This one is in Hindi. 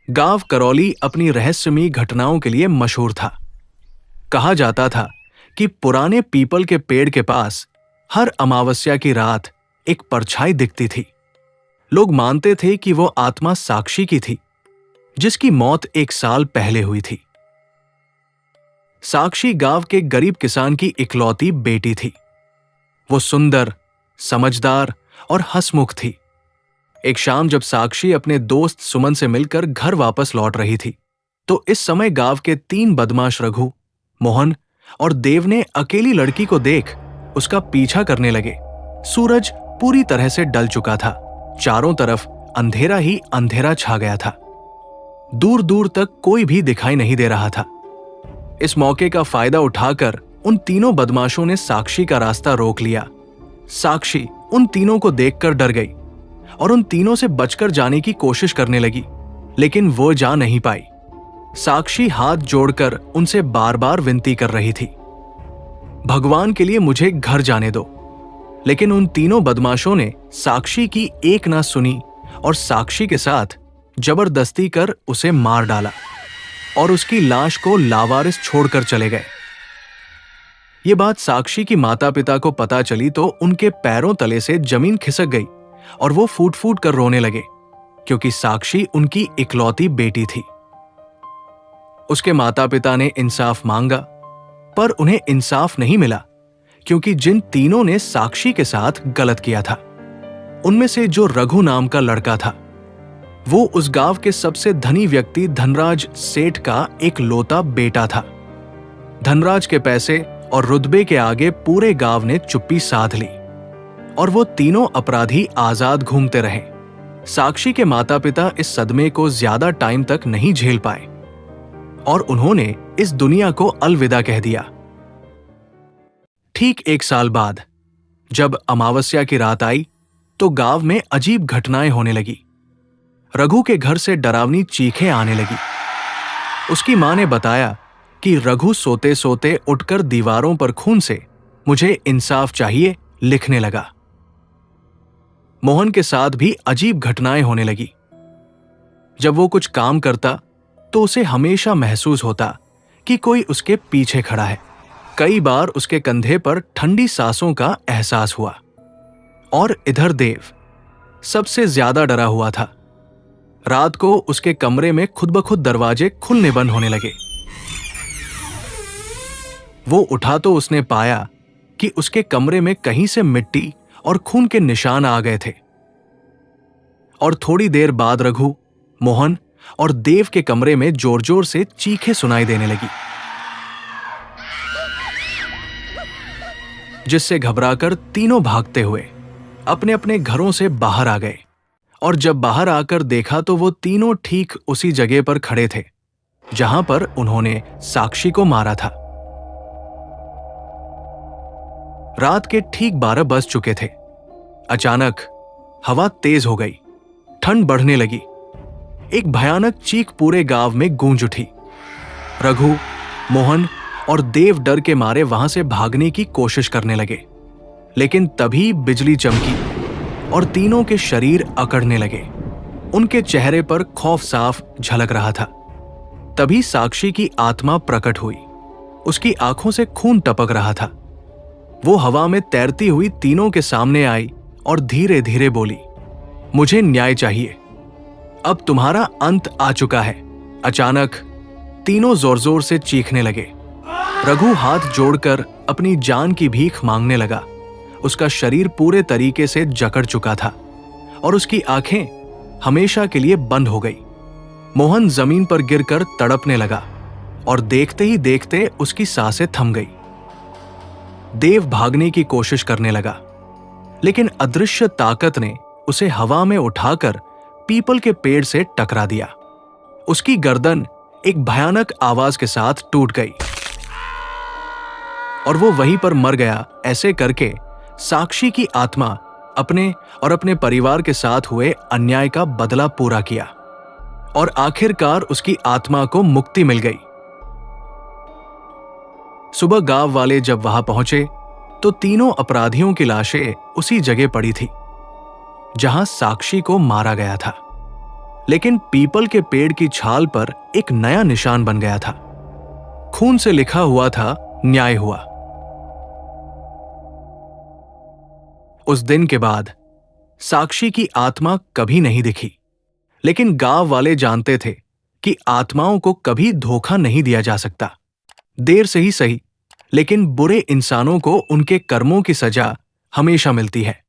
गांव करौली अपनी रहस्यमयी घटनाओं के लिए मशहूर था। कहा जाता था कि पुराने पीपल के पेड़ के पास हर अमावस्या की रात एक परछाई दिखती थी। लोग मानते थे कि वो आत्मा साक्षी की थी, जिसकी मौत 1 साल पहले हुई थी। साक्षी गांव के गरीब किसान की इकलौती बेटी थी। वो सुंदर, समझदार और हंसमुख थी। एक शाम जब साक्षी अपने दोस्त सुमन से मिलकर घर वापस लौट रही थी, तो इस समय गांव के 3 बदमाश रघु, मोहन और देव ने अकेली लड़की को देख उसका पीछा करने लगे। सूरज पूरी तरह से ढल चुका था। चारों तरफ अंधेरा ही अंधेरा छा गया था। दूर दूर तक कोई भी दिखाई नहीं दे रहा था। इस मौके का फायदा उठाकर उन तीनों बदमाशों ने साक्षी का रास्ता रोक लिया। साक्षी उन तीनों को देखकर डर गई और उन तीनों से बचकर जाने की कोशिश करने लगी, लेकिन वो जा नहीं पाई। साक्षी हाथ जोड़कर उनसे बार बार विनती कर रही थी, भगवान के लिए मुझे घर जाने दो। लेकिन उन तीनों बदमाशों ने साक्षी की एक ना सुनी और साक्षी के साथ जबरदस्ती कर उसे मार डाला और उसकी लाश को लावारिस छोड़कर चले गए। ये बात साक्षी की माता पिता को पता चली तो उनके पैरों तले से जमीन खिसक गई और वो फूट फूट कर रोने लगे, क्योंकि साक्षी उनकी इकलौती बेटी थी। उसके माता पिता ने इंसाफ मांगा, पर उन्हें इंसाफ नहीं मिला, क्योंकि जिन तीनों ने साक्षी के साथ गलत किया था, उनमें से जो रघु नाम का लड़का था, वो उस गांव के सबसे धनी व्यक्ति धनराज सेठ का एक लौता बेटा था। धनराज के पैसे और रुतबे के आगे पूरे गांव ने चुप्पी साध ली और वो तीनों अपराधी आजाद घूमते रहे। साक्षी के माता पिता इस सदमे को ज्यादा टाइम तक नहीं झेल पाए और उन्होंने इस दुनिया को अलविदा कह दिया। ठीक 1 साल बाद जब अमावस्या की रात आई तो गांव में अजीब घटनाएं होने लगी। रघु के घर से डरावनी चीखें आने लगी। उसकी मां ने बताया कि रघु सोते सोते उठकर दीवारों पर खून से मुझे इंसाफ चाहिए लिखने लगा। मोहन के साथ भी अजीब घटनाएं होने लगी। जब वो कुछ काम करता तो उसे हमेशा महसूस होता कि कोई उसके पीछे खड़ा है। कई बार उसके कंधे पर ठंडी सांसों का एहसास हुआ। और इधर देव सबसे ज्यादा डरा हुआ था। रात को उसके कमरे में खुद ब खुद दरवाजे खुलने बंद होने लगे। वो उठा तो उसने पाया कि उसके कमरे में कहीं से मिट्टी और खून के निशान आ गए थे। और थोड़ी देर बाद रघु, मोहन और देव के कमरे में जोर जोर से चीखें सुनाई देने लगी, जिससे घबराकर तीनों भागते हुए अपने अपने घरों से बाहर आ गए। और जब बाहर आकर देखा तो वो तीनों ठीक उसी जगह पर खड़े थे जहां पर उन्होंने साक्षी को मारा था। रात के ठीक 12 बज चुके थे। अचानक हवा तेज हो गई, ठंड बढ़ने लगी। एक भयानक चीख पूरे गांव में गूंज उठी। रघु, मोहन और देव डर के मारे वहां से भागने की कोशिश करने लगे, लेकिन तभी बिजली चमकी और तीनों के शरीर अकड़ने लगे। उनके चेहरे पर खौफ साफ झलक रहा था। तभी साक्षी की आत्मा प्रकट हुई। उसकी आंखों से खून टपक रहा था। वो हवा में तैरती हुई तीनों के सामने आई और धीरे धीरे बोली, मुझे न्याय चाहिए, अब तुम्हारा अंत आ चुका है। अचानक तीनों जोर जोर से चीखने लगे। रघु हाथ जोड़कर अपनी जान की भीख मांगने लगा। उसका शरीर पूरे तरीके से जकड़ चुका था और उसकी आंखें हमेशा के लिए बंद हो गई। मोहन जमीन पर गिरकर तड़पने लगा और देखते ही देखते उसकी सांसें थम गई। देव भागने की कोशिश करने लगा, लेकिन अदृश्य ताकत ने उसे हवा में उठाकर पीपल के पेड़ से टकरा दिया। उसकी गर्दन एक भयानक आवाज के साथ टूट गई और वो वहीं पर मर गया। ऐसे करके साक्षी की आत्मा अपने और अपने परिवार के साथ हुए अन्याय का बदला पूरा किया और आखिरकार उसकी आत्मा को मुक्ति मिल गई। सुबह गांव वाले जब वहां पहुंचे तो तीनों अपराधियों की लाशें उसी जगह पड़ी थी जहां साक्षी को मारा गया था। लेकिन पीपल के पेड़ की छाल पर एक नया निशान बन गया था। खून से लिखा हुआ था, न्याय हुआ। उस दिन के बाद साक्षी की आत्मा कभी नहीं दिखी, लेकिन गांव वाले जानते थे कि आत्माओं को कभी धोखा नहीं दिया जा सकता। देर से ही सही, लेकिन बुरे इंसानों को उनके कर्मों की सजा हमेशा मिलती है।